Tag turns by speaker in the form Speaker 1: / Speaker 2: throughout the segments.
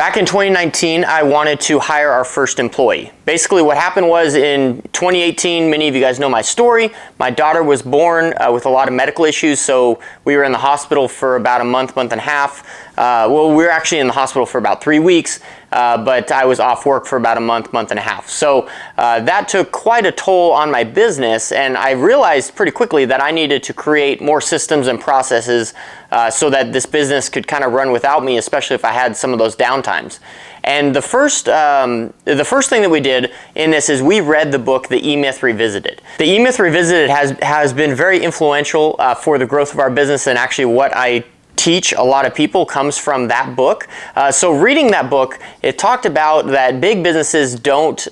Speaker 1: Back in 2019, I wanted to hire our first employee. Basically what happened was in 2018, many of you guys know my story. My daughter was born with a lot of medical issues, so we were in the hospital for about a month and a half. Well, we were actually in the hospital for about 3 weeks, but I was off work for about a month and a half. So that took quite a toll on my business, and I realized pretty quickly that I needed to create more systems and processes so that this business could kind of run without me, especially if I had some of those downtimes. And the first thing that we did in this is we read the book, The E-Myth Revisited. The E-Myth Revisited has been very influential for the growth of our business, and actually what I teach a lot of people comes from that book. So reading that book, it talked about that big businesses don't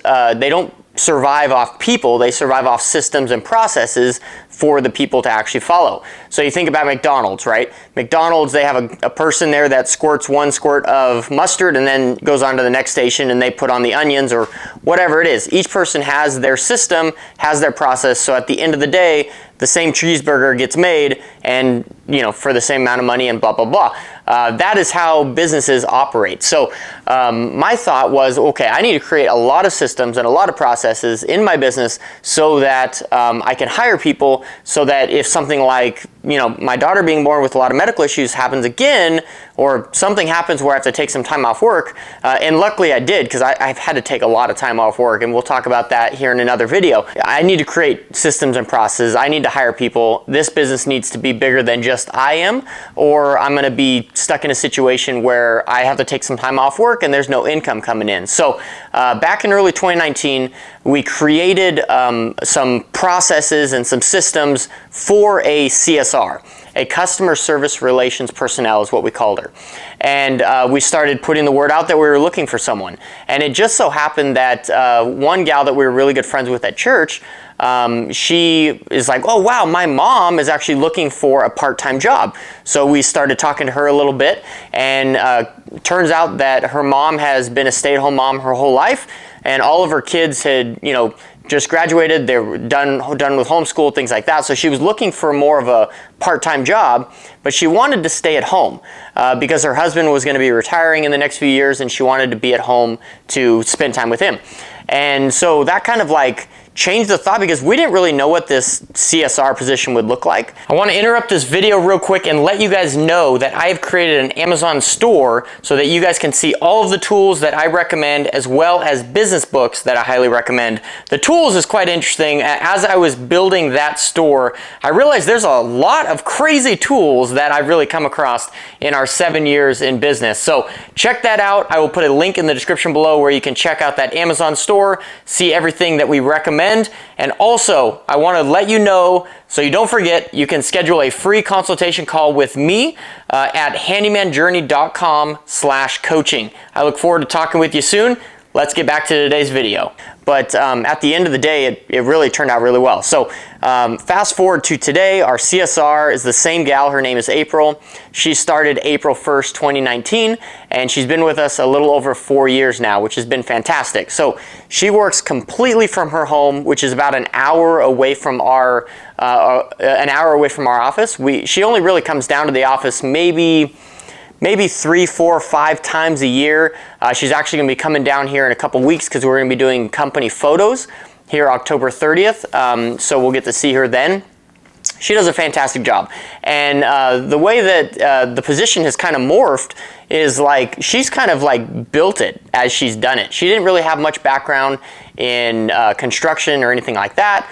Speaker 1: survive off people, they survive off systems and processes for the people to actually follow. So you think about McDonald's, right? McDonald's, they have a person there that squirts one squirt of mustard and then goes on to the next station and they put on the onions or whatever it is. Each person has their system, has their process, so at the end of the day, the same cheeseburger gets made and, you know, for the same amount of money and blah, blah, blah. That is how businesses operate. So my thought was, okay, I need to create a lot of systems and a lot of processes in my business so that I can hire people so that if something like, you know, my daughter being born with a lot of medical issues happens again, or something happens where I have to take some time off work, and luckily I did, because I've had to take a lot of time off work, and we'll talk about that here in another video. I need to create systems and processes. I need to hire people. This business needs to be bigger than just I am, or I'm going to be stuck in a situation where I have to take some time off work and there's no income coming in. So back in early 2019, we created some processes and some systems for a CSR. A customer service relations personnel is what we called her. And we started putting the word out that we were looking for someone. And it just so happened that one gal that we were really good friends with at church, she is like, oh wow, my mom is actually looking for a part-time job. So we started talking to her a little bit, and turns out that her mom has been a stay-at-home mom her whole life, and all of her kids had, you know, just graduated, they were done with homeschool, things like that. So she was looking for more of a part-time job, but she wanted to stay at home because her husband was going to be retiring in the next few years, and she wanted to be at home to spend time with him. And so that kind of like changed the thought, because we didn't really know what this CSR position would look like. I want to interrupt this video real quick and let you guys know that I have created an Amazon store so that you guys can see all of the tools that I recommend, as well as business books that I highly recommend. The tools is quite interesting. As I was building that store, I realized there's a lot of crazy tools that I've really come across in our 7 years in business. So check that out. I will put a link in the description below where you can check out that Amazon store, see everything that we recommend. And also, I want to let you know, so you don't forget, you can schedule a free consultation call with me at handymanjourney.com/coaching. I look forward to talking with you soon. Let's get back to today's video. But at the end of the day, it really turned out really well. So fast forward to today, our CSR is the same gal. Her name is April. She started April 1st, 2019, and she's been with us a little over 4 years now, which has been fantastic. So she works completely from her home, which is about an hour away from our office. She only really comes down to the office maybe 3, 4, 5 times a year. She's actually going to be coming down here in a couple weeks because we're going to be doing company photos here October 30th. So we'll get to see her then. She does a fantastic job. And the way that the position has kind of morphed is like she's kind of like built it as she's done it. She didn't really have much background in construction or anything like that.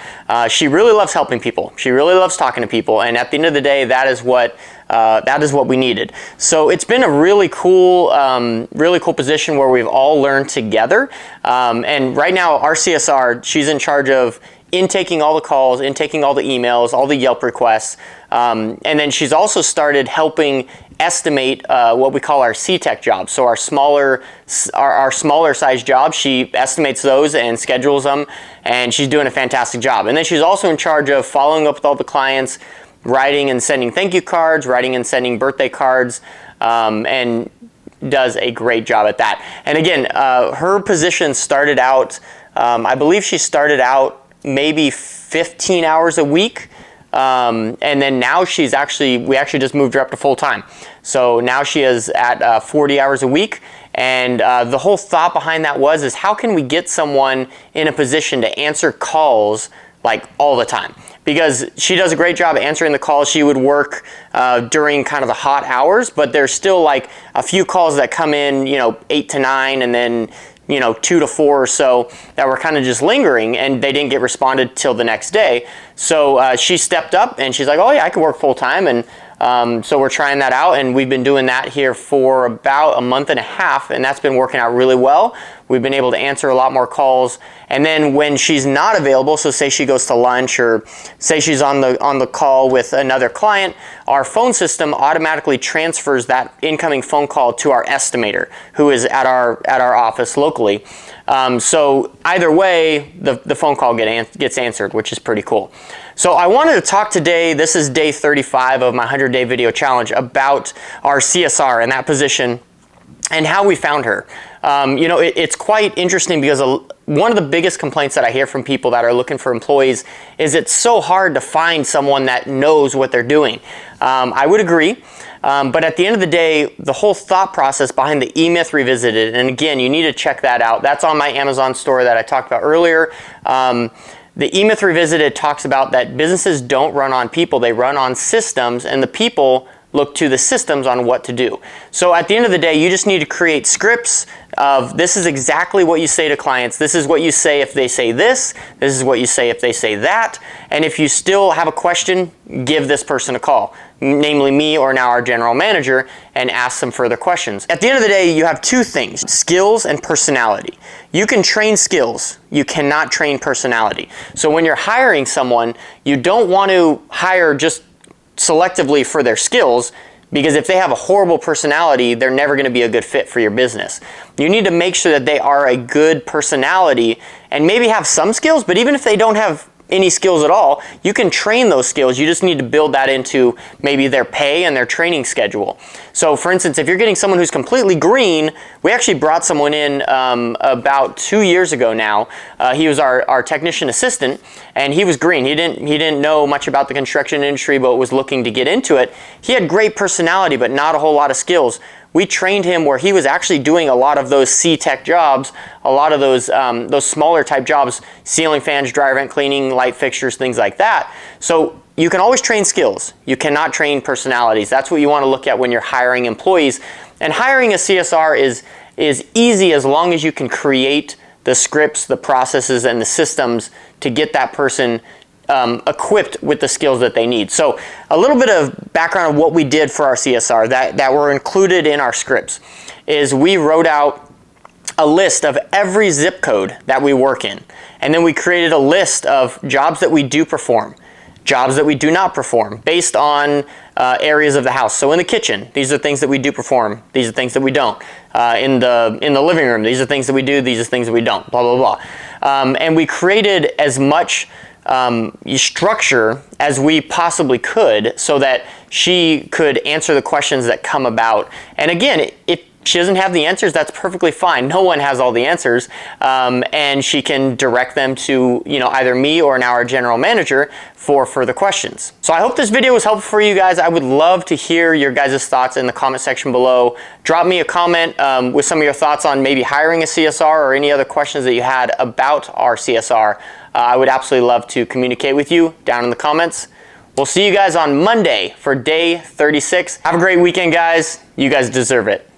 Speaker 1: She really loves helping people. She really loves talking to people. And at the end of the day, that is what we needed. So it's been a really cool position where we've all learned together. And right now, our CSR, she's in charge of intaking all the calls, intaking all the emails, all the Yelp requests. And then she's also started helping estimate what we call our C-Tech jobs. So our smaller size jobs, she estimates those and schedules them, and she's doing a fantastic job. And then she's also in charge of following up with all the clients, writing and sending thank you cards, writing and sending birthday cards, and does a great job at that. And again, her position started out, I believe she started out maybe 15 hours a week. And then now we actually just moved her up to full time. So now she is at 40 hours a week, And the whole thought behind that is how can we get someone in a position to answer calls like all the time? Because she does a great job answering the calls. She would work during kind of the hot hours, but there's still like a few calls that come in, 8 to 9, and then 2 to 4 or so that were kind of just lingering, and they didn't get responded till the next day. So she stepped up and she's like, oh yeah, I can work full time. And so we're trying that out, and we've been doing that here for about a month and a half, and that's been working out really well. We've been able to answer a lot more calls. And then when she's not available, so say she goes to lunch or say she's on the call with another client, our phone system automatically transfers that incoming phone call to our estimator, who is at our office locally. So either way, the phone call gets answered, which is pretty cool. So I wanted to talk today, this is day 35 of my 100-day video challenge, about our CSR and that position and how we found her. It's quite interesting because one of the biggest complaints that I hear from people that are looking for employees is it's so hard to find someone that knows what they're doing. I would agree. But at the end of the day, the whole thought process behind the E-Myth Revisited, and again, you need to check that out. That's on my Amazon store that I talked about earlier. The E-Myth Revisited talks about that businesses don't run on people, they run on systems, and the people look to the systems on what to do. So at the end of the day, you just need to create scripts of this is exactly what you say to clients, this is what you say if they say this is what you say if they say that, and if you still have a question, give this person a call, namely me or now our general manager, and ask some further questions. At the end of the day, you have two things, skills and personality. You can train skills, you cannot train personality. So when you're hiring someone, you don't want to hire just selectively for their skills, because if they have a horrible personality, they're never going to be a good fit for your business. You need to make sure that they are a good personality and maybe have some skills, but even if they don't have any skills at all, you can train those skills. You just need to build that into maybe their pay and their training schedule. So for instance, if you're getting someone who's completely green, we actually brought someone in about 2 years ago now. He was our technician assistant, and he was green. He didn't know much about the construction industry, but was looking to get into it. He had great personality, but not a whole lot of skills. We trained him where he was actually doing a lot of those C-Tech jobs, a lot of those smaller type jobs, ceiling fans, dryer vent cleaning, light fixtures, things like that. So you can always train skills. You cannot train personalities. That's what you want to look at when you're hiring employees. And hiring a CSR is easy as long as you can create the scripts, the processes, and the systems to get that person equipped with the skills that they need. So a little bit of background of what we did for our CSR that were included in our scripts is we wrote out a list of every zip code that we work in. And then we created a list of jobs that we do perform, jobs that we do not perform based on areas of the house. So in the kitchen, these are things that we do perform. These are things that we don't. In the living room, these are things that we do. These are things that we don't, blah, blah, blah. And we created as much structure as we possibly could so that she could answer the questions that come about. And again, if she doesn't have the answers, that's perfectly fine. No one has all the answers, and she can direct them to either me or now our general manager for further questions. So I hope this video was helpful for you guys. I would love to hear your guys' thoughts in the comment section below. Drop me a comment with some of your thoughts on maybe hiring a CSR or any other questions that you had about our CSR. I would absolutely love to communicate with you down in the comments. We'll see you guys on Monday for day 36. Have a great weekend, guys. You guys deserve it.